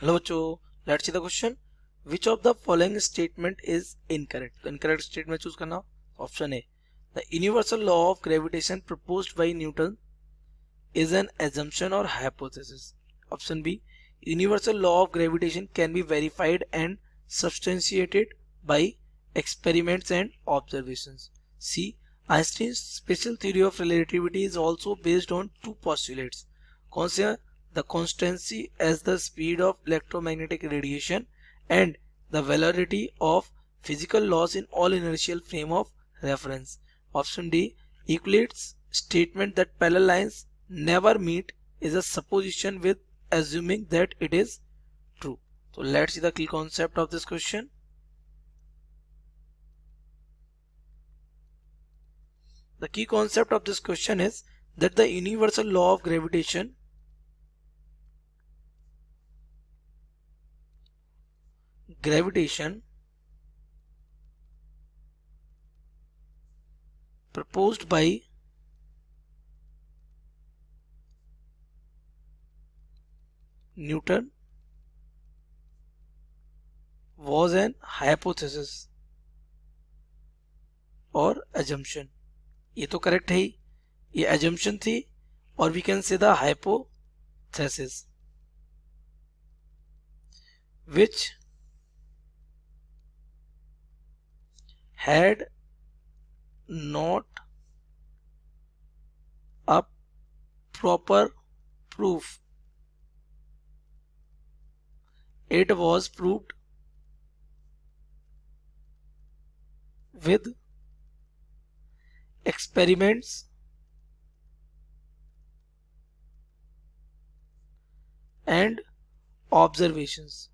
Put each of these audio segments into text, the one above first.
Hello बच्चों, let's see the question. Which of the following statement is incorrect? तो incorrect statement choose करना। Option A, the universal law of gravitation proposed by Newton is an assumption or hypothesis. Option B, universal law of gravitation can be verified and substantiated by experiments and observations. C, Einstein's special theory of relativity is also based on two postulates. कौन से हैं? The constancy as the speed of electromagnetic radiation and the validity of physical laws in all inertial frame of reference. Option D, Euclid's statement that parallel lines never meet is a supposition with assuming that it is true. So let's see the key concept of this question. The key concept of this question is that the universal law of gravitation proposed by Newton was an hypothesis और assumption. ये तो correct है ही, ये assumption थी और we can say the hypothesis which had not a proper proof. It was proved with experiments and observations.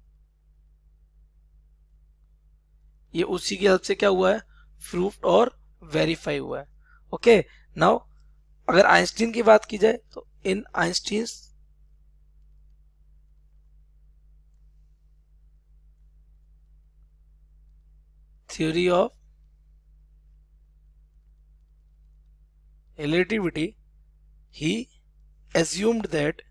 ये उसी की हेल्प से क्या हुआ है? प्रूफ और वेरीफाई हुआ है. ओके, नाउ अगर आइंस्टीन की बात की जाए तो इन Einstein theory of relativity, he assumed that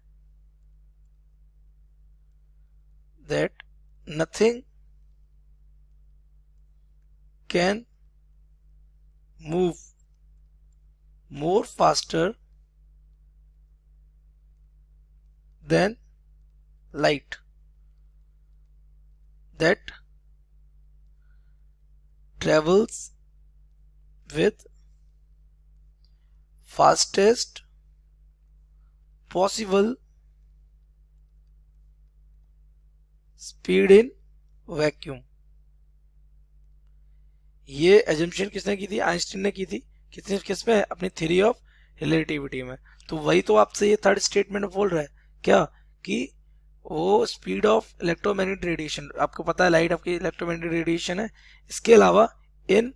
nothing can move more faster than light, that travels with fastest possible speed in vacuum. ये एजम्पशन किसने की थी? आइंस्टीन ने की थी. किसने? किसमें? अपनी थ्योरी ऑफ रिलेटिविटी में. तो वही तो आपसे ये थर्ड स्टेटमेंट बोल रहा है क्या कि वो स्पीड ऑफ इलेक्ट्रोमैग्नेटिक रेडिएशन, आपको पता है लाइट आपकी इलेक्ट्रोमैग्नेटिक रेडिएशन है, इसके अलावा in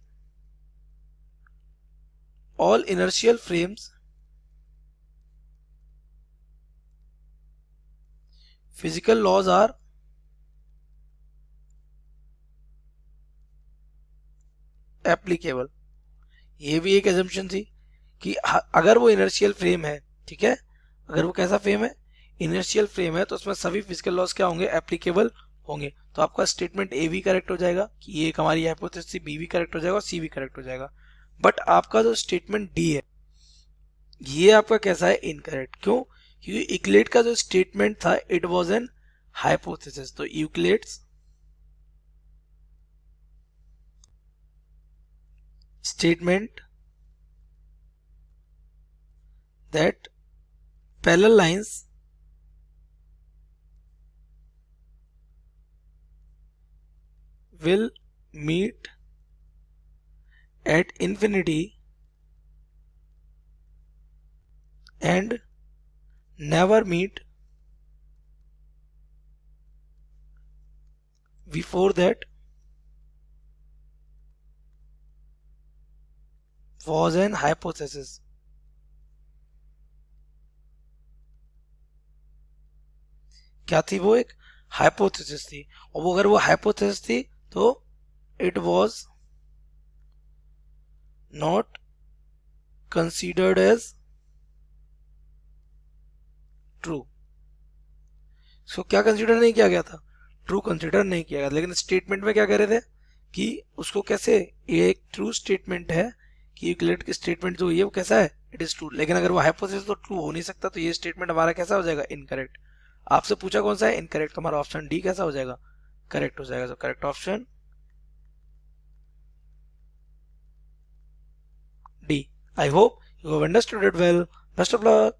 all inertial frames physical laws are applicable. ये भी एक एजम्पशन थी कि अगर वो इनर्शियल फ्रेम है, ठीक है, अगर वो कैसा फ्रेम है? इनर्शियल फ्रेम है, तो उसमें सभी फिजिकल लॉज क्या होंगे? एप्लीकेबल होंगे. तो आपका स्टेटमेंट ए भी करेक्ट हो जाएगा कि ये एक हमारी हाइपोथेसिस, बी भी करेक्ट हो जाएगा और सी भी करेक्ट हो जाएगा. बट आपका जो स्टेटमेंट डी है ये आपका कैसा है? इनकरेक्ट. क्यों? क्योंकि यूक्लिड का जो स्टेटमेंट था इट वाज एन हाइपोथेसिस. तो Euclid's statement that parallel lines will meet at infinity and never meet before that was an hypothesis. क्या थी वो? एक हाइपोथेसिस थी. और वो अगर वो हाइपोथेसिस थी तो it was not considered as true. So क्या कंसीडर नहीं किया गया था, ट्रू कंसीडर नहीं किया गया, लेकिन स्टेटमेंट में क्या कह रहे थे कि उसको कैसे, ये एक ट्रू स्टेटमेंट है कि यूक्लिड स्टेटमेंट जो है वो कैसा है, इट इज ट्रू, लेकिन अगर वो हाइपोथेसिस तो ट्रू हो नहीं सकता, तो ये स्टेटमेंट हमारा कैसा हो जाएगा, इनकरेक्ट। आपसे पूछा कौन सा है, इनकरेक्ट, हमारा ऑप्शन डी कैसा हो जाएगा, करेक्ट हो जाएगा। तो correct option D. I hope you have understood it well, best of luck.